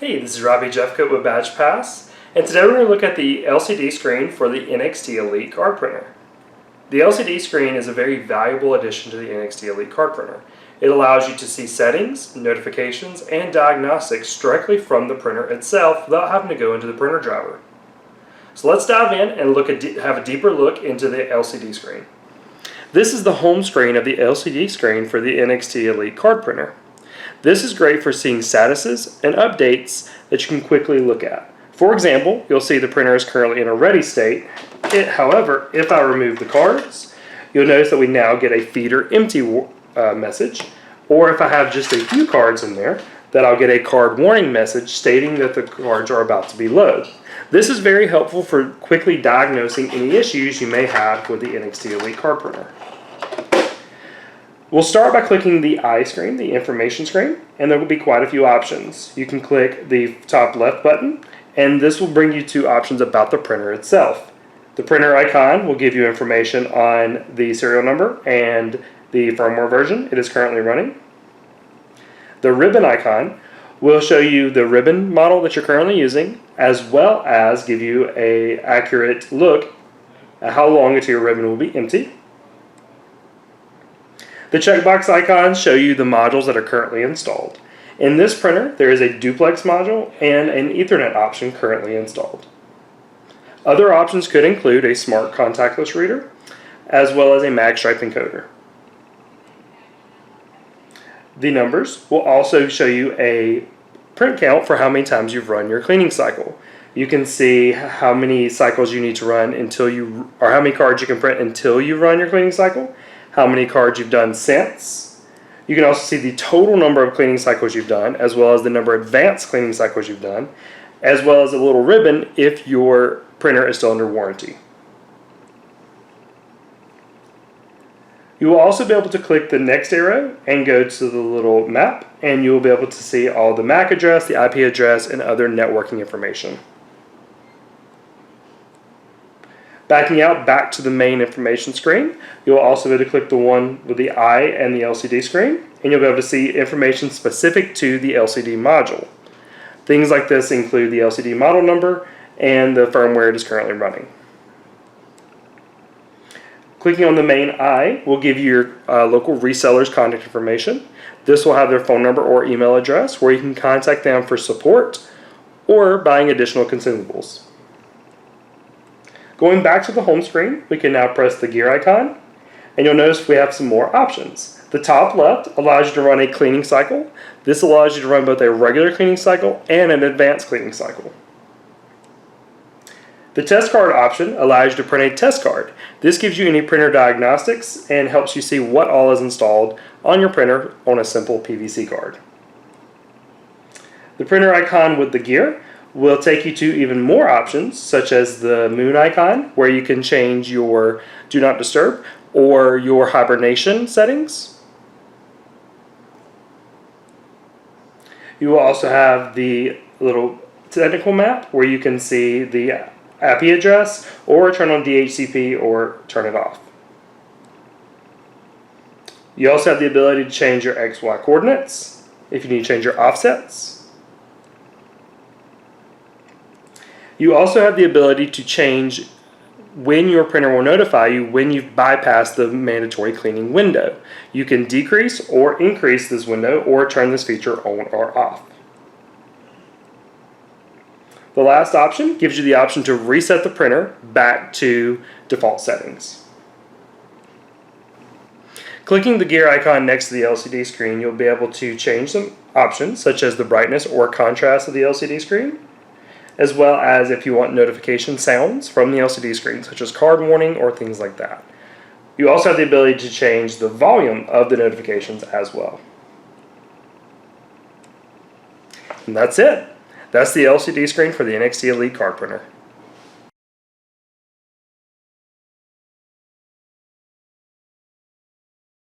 Hey, this is Robbie Jeffcoat with BadgePass, and today we're going to look at the LCD screen for the NXTElite card printer. The LCD screen is a very valuable addition to the NXTElite card printer. It allows you to see settings, notifications, and diagnostics directly from the printer itself without having to go into the printer driver. So let's dive in and have a deeper look into the LCD screen. This is the home screen of the LCD screen for the NXTElite card printer. This is great for seeing statuses and updates that you can quickly look at. For example, you'll see the printer is currently in a ready state. However, if I remove the cards, you'll notice that we now get a feeder empty message. Or if I have just a few cards in there, that I'll get a card warning message stating that the cards are about to be low. This is very helpful for quickly diagnosing any issues you may have with the NXTElite card printer. We'll start by clicking the I screen, the information screen, and there will be quite a few options. You can click the top left button, and this will bring you to options about the printer itself. The printer icon will give you information on the serial number and the firmware version it is currently running. The ribbon icon will show you the ribbon model that you're currently using, as well as give you an accurate look at how long until your ribbon will be empty. The checkbox icons show you the modules that are currently installed. In this printer, there is a duplex module and an Ethernet option currently installed. Other options could include a smart contactless reader, as well as a magstripe encoder. The numbers will also show you a print count for how many times you've run your cleaning cycle. You can see how many cycles you need to run or how many cards you can print until you run your cleaning cycle, how many cards you've done since. You can also see the total number of cleaning cycles you've done, as well as the number of advanced cleaning cycles you've done, as well as a little ribbon if your printer is still under warranty. You will also be able to click the next arrow and go to the little map, and you will be able to see all the MAC address, the IP address, and other networking information. Backing out back to the main information screen, you'll also be able to click the one with the I and the LCD screen, and you'll be able to see information specific to the LCD module. Things like this include the LCD model number and the firmware it is currently running. Clicking on the main I will give you your local reseller's contact information. This will have their phone number or email address where you can contact them for support or buying additional consumables. Going back to the home screen, we can now press the gear icon, and you'll notice we have some more options. The top left allows you to run a cleaning cycle. This allows you to run both a regular cleaning cycle and an advanced cleaning cycle. The test card option allows you to print a test card. This gives you any printer diagnostics and helps you see what all is installed on your printer on a simple PVC card. The printer icon with the gear will take you to even more options, such as the moon icon, where you can change your do not disturb or your hibernation settings. You will also have the little technical map where you can see the IP address or turn on DHCP or turn it off. You also have the ability to change your XY coordinates if you need to change your offsets. You also have the ability to change when your printer will notify you when you've bypassed the mandatory cleaning window. You can decrease or increase this window or turn this feature on or off. The last option gives you the option to reset the printer back to default settings. Clicking the gear icon next to the LCD screen, you'll be able to change some options such as the brightness or contrast of the LCD screen, as well as if you want notification sounds from the LCD screen, such as card warning or things like that. You also have the ability to change the volume of the notifications as well. And that's it. That's the LCD screen for the NXTElite card printer.